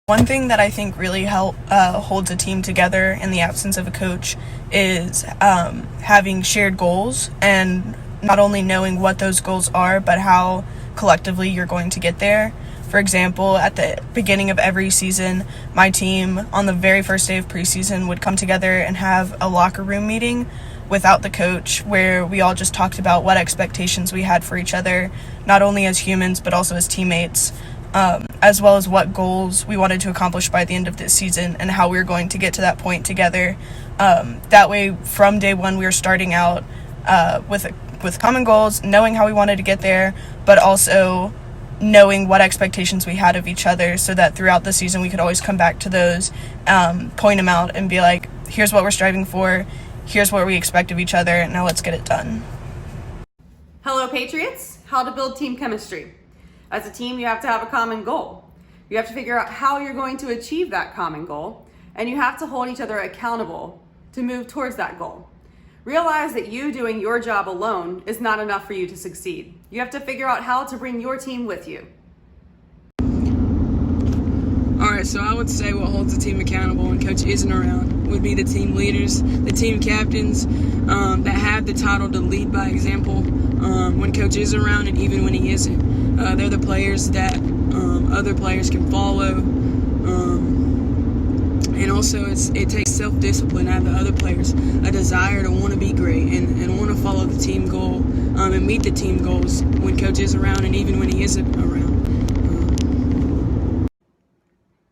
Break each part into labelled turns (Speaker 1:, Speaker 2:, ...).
Speaker 1: One thing that I think really holds a team together in the absence of a coach is having shared goals, and not only knowing what those goals are, but how collectively you're going to get there. For example, at the beginning of every season, my team on the very first day of preseason would come together and have a locker room meeting without the coach, where we all just talked about what expectations we had for each other, not only as humans but also as teammates, as well as what goals we wanted to accomplish by the end of this season and how we were going to get to that point together. That way, from day one, we were starting out with common goals, knowing how we wanted to get there, but also knowing what expectations we had of each other, so that throughout the season we could always come back to those, point them out, and be like, here's what we're striving for, here's what we expect of each other, now let's get it done.
Speaker 2: Hello, Patriots. How to build team chemistry. As a team, you have to have a common goal. You have to figure out how you're going to achieve that common goal, and you have to hold each other accountable to move towards that goal. Realize that you doing your job alone is not enough for you to succeed. You have to figure out how to bring your team with you.
Speaker 3: Alright, so I would say what holds the team accountable when Coach isn't around would be the team leaders, the team captains that have the title to lead by example when Coach is around and even when he isn't. They're the players that other players can follow. And also it takes self-discipline out of the other players, a desire to want to be great and want to follow the team goal and meet the team goals when Coach is around and even when he isn't around.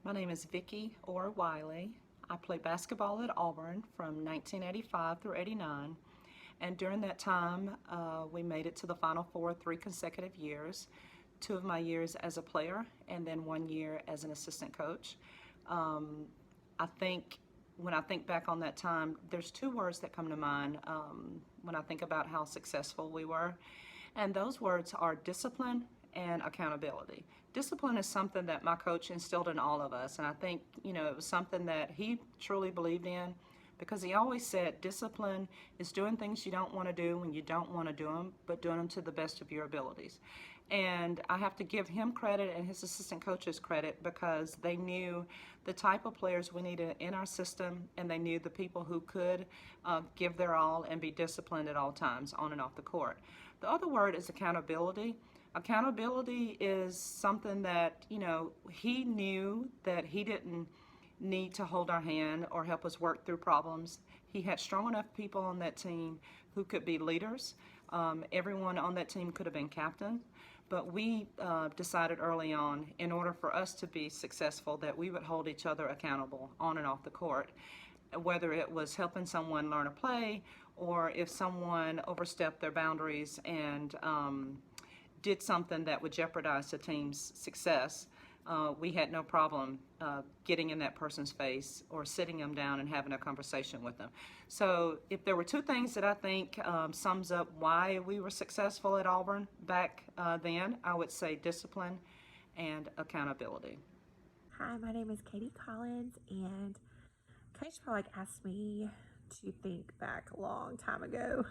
Speaker 4: My name is Vicki Orr Wiley. I played basketball at Auburn from 1985 through 89, and during that time we made it to the Final Four 3 consecutive years, 2 of my years as a player and then 1 year as an assistant coach. I think when I think back on that time, there's 2 words that come to mind when I think about how successful we were, and those words are discipline and accountability. Discipline is something that my coach instilled in all of us, and I think, it was something that he truly believed in, because he always said discipline is doing things you don't want to do when you don't want to do them, but doing them to the best of your abilities. And I have to give him credit and his assistant coaches credit, because they knew the type of players we needed in our system, and they knew the people who could give their all and be disciplined at all times on and off the court. The other word is accountability. Accountability is something that, he knew that he didn't need to hold our hand or help us work through problems. He had strong enough people on that team who could be leaders. Everyone on that team could have been captain, but we decided early on, in order for us to be successful, that we would hold each other accountable on and off the court, whether it was helping someone learn a play or if someone overstepped their boundaries and did something that would jeopardize the team's success. We had no problem getting in that person's face or sitting them down and having a conversation with them. So if there were 2 things that I think sums up why we were successful at Auburn back then, I would say discipline and accountability.
Speaker 5: Hi, my name is Katie Collins, and Coach Pollack asked me to think back a long time ago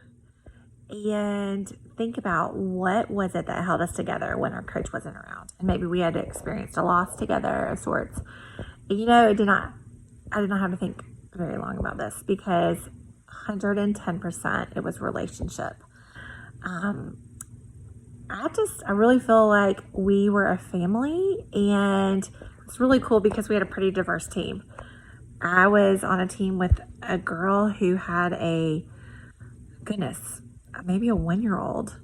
Speaker 5: and think about what was it that held us together when our coach wasn't around, and maybe we had experienced a loss together of sorts. I did not have to think very long about this, because 110% it was relationship. I really feel like we were a family, and it's really cool because we had a pretty diverse team. I was on a team with a girl who had maybe a 1-year-old,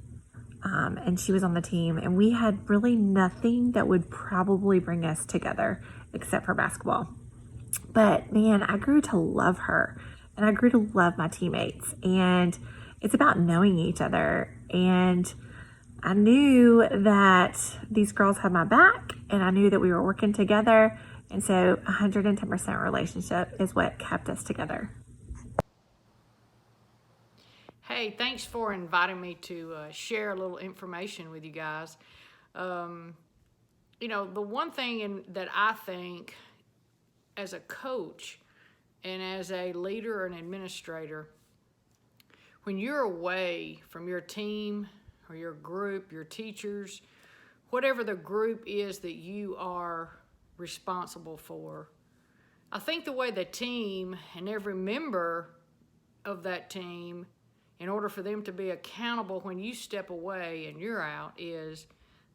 Speaker 5: and she was on the team, and we had really nothing that would probably bring us together except for basketball. But man, I grew to love her, and I grew to love my teammates, and it's about knowing each other. And I knew that these girls had my back, and I knew that we were working together, and so 110% relationship is what kept us together.
Speaker 6: Hey, thanks for inviting me to share a little information with you guys. The one thing that I think as a coach and as a leader and administrator, when you're away from your team or your group, your teachers, whatever the group is that you are responsible for. I think the way the team and every member of that team, in order for them to be accountable when you step away and you're out, is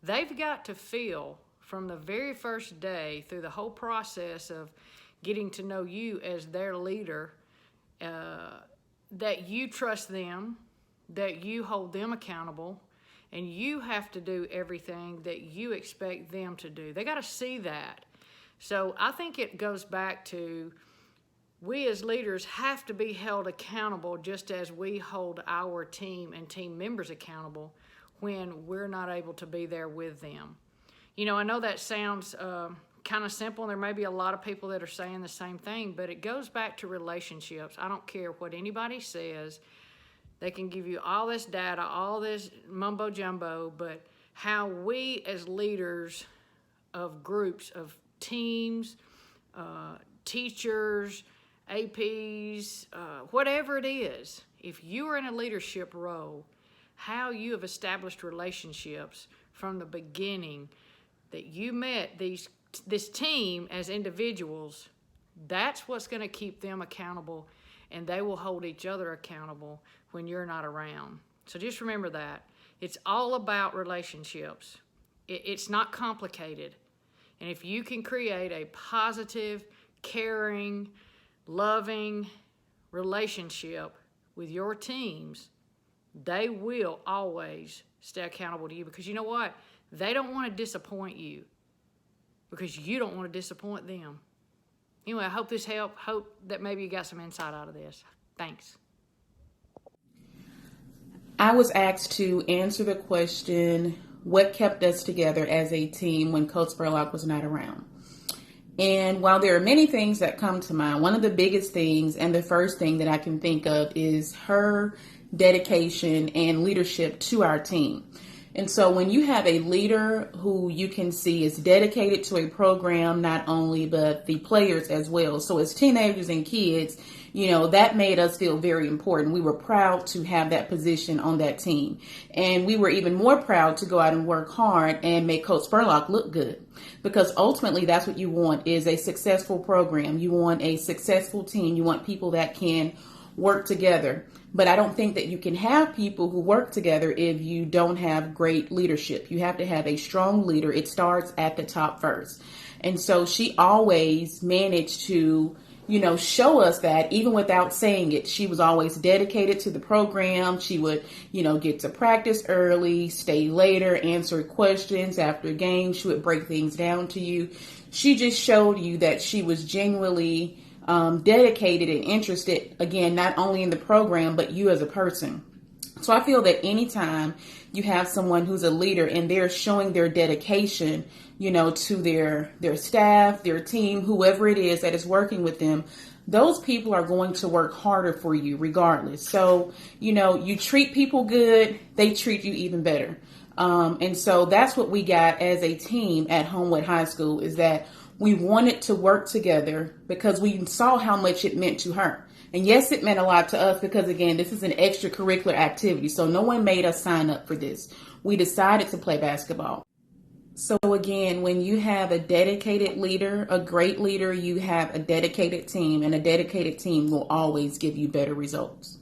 Speaker 6: they've got to feel from the very first day through the whole process of getting to know you as their leader, that you trust them, that you hold them accountable, and you have to do everything that you expect them to do. They got to see that. So I think it goes back to, we as leaders have to be held accountable just as we hold our team and team members accountable when we're not able to be there with them. You know, I know that sounds kind of simple, and there may be a lot of people that are saying the same thing, but it goes back to relationships. I don't care what anybody says. They can give you all this data, all this mumbo jumbo, but how we as leaders of groups, of teams, teachers, APs, whatever it is, if you are in a leadership role, how you have established relationships from the beginning, that you met this team as individuals, that's what's going to keep them accountable, and they will hold each other accountable when you're not around. So just remember that. It's all about relationships. It's not complicated. And if you can create a positive, caring, loving relationship with your teams, they will always stay accountable to you, because you know what? They don't want to disappoint you because you don't want to disappoint them. Anyway, I hope this helped. Hope that maybe you got some insight out of this. Thanks.
Speaker 7: I was asked to answer the question, what kept us together as a team when Coach Spurlock was not around? And while there are many things that come to mind, one of the biggest things and the first thing that I can think of is her dedication and leadership to our team. And so when you have a leader who you can see is dedicated to a program, not only, but the players as well. So as teenagers and kids, you know, that made us feel very important. We were proud to have that position on that team. And we were even more proud to go out and work hard and make Coach Spurlock look good. Because ultimately that's what you want, is a successful program. You want a successful team. You want people that can work together. But I don't think that you can have people who work together if you don't have great leadership. You have to have a strong leader. It starts at the top first. And so she always managed to, you know, show us that even without saying it. She was always dedicated to the program. She would, you know, get to practice early, stay later, answer questions after games. She would break things down to you. She just showed you that she was genuinely dedicated and interested, again, not only in the program, but you as a person. So I feel that anytime you have someone who's a leader and they're showing their dedication, you know, to their staff, their team, whoever it is that is working with them, those people are going to work harder for you regardless. So, you know, you treat people good, they treat you even better. And so that's what we got as a team at Homewood High School, is that we wanted to work together because we saw how much it meant to her. And yes, it meant a lot to us because, again, this is an extracurricular activity. So no one made us sign up for this. We decided to play basketball. So again, when you have a dedicated leader, a great leader, you have a dedicated team, and a dedicated team will always give you better results.